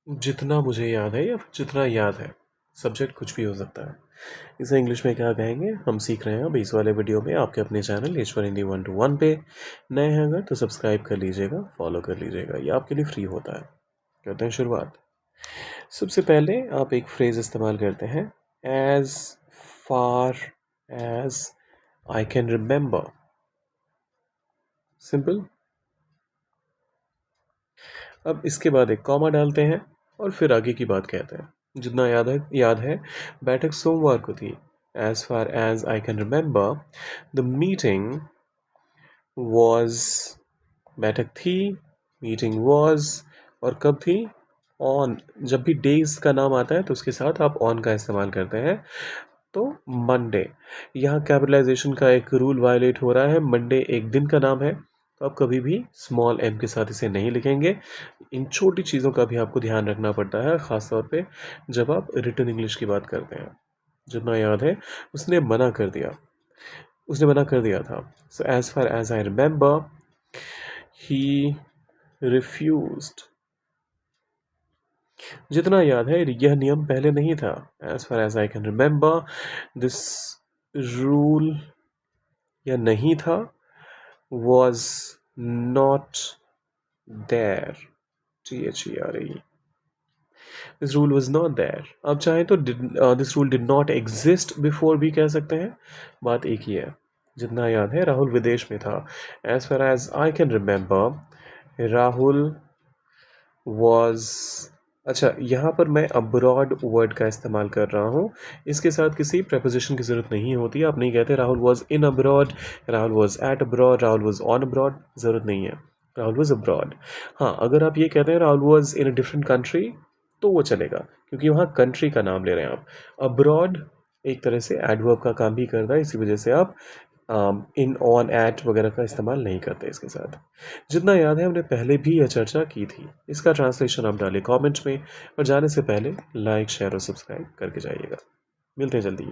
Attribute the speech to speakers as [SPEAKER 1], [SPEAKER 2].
[SPEAKER 1] जितना मुझे याद है या फिर जितना याद है, सब्जेक्ट कुछ भी हो सकता है। इसे इंग्लिश में क्या कहेंगे, हम सीख रहे हैं अब इस वाले वीडियो में आपके अपने चैनल ईश्वर हिंदी 1 to 1 पे। नए हैं अगर तो सब्सक्राइब कर लीजिएगा, फॉलो कर लीजिएगा, ये आपके लिए फ्री होता है। करते हैं शुरुआत। सबसे पहले आप एक फ्रेज इस्तेमाल करते हैं, as far as I can remember. Simple. अब इसके बाद एक कॉमा डालते हैं और फिर आगे की बात कहते हैं। जितना याद है, बैठक सोमवार को थी। As far as I can remember the meeting was, बैठक थी, मीटिंग वॉज, और कब थी, ऑन। जब भी डेज का नाम आता है तो उसके साथ आप ऑन का इस्तेमाल करते हैं। तो मंडे, यहाँ कैपिटलाइजेशन का एक रूल वायलेट हो रहा है। मंडे एक दिन का नाम है, तो आप कभी भी स्मॉल m के साथ इसे नहीं लिखेंगे। इन छोटी चीज़ों का भी आपको ध्यान रखना पड़ता है, ख़ास तौर पे जब आप रिटन इंग्लिश की बात करते हैं। जितना याद है, उसने मना कर दिया था। So as far as I remember, he refused. जितना याद है, यह नियम पहले नहीं था। As far as I can remember, this rule, या नहीं था, was not there, THERE, this rule was not there. अब चाहे तो this rule did not exist before भी कह सकते हैं, बात एक ही है। जितना याद है, राहुल विदेश में था। As far as I can remember, Rahul was, अच्छा यहाँ पर मैं अब्रॉड वर्ड का इस्तेमाल कर रहा हूँ। इसके साथ किसी प्रपोजिशन की ज़रूरत नहीं होती। आप नहीं कहते Rahul was in abroad, Rahul was at abroad, Rahul was on abroad, ज़रूरत नहीं है। Rahul was abroad. हाँ, अगर आप ये कहते हैं Rahul was in a different country तो वो चलेगा, क्योंकि वहाँ कंट्री का नाम ले रहे हैं आप। अब्रॉड एक तरह से एडवर्ब का काम भी करता है, इसी वजह से आप इन, ऑन, एट वगैरह का इस्तेमाल नहीं करते इसके साथ। जितना याद है, हमने पहले भी यह चर्चा की थी। इसका ट्रांसलेशन आप डालें कमेंट्स में, और जाने से पहले लाइक, शेयर और सब्सक्राइब करके जाइएगा। मिलते हैं जल्दी।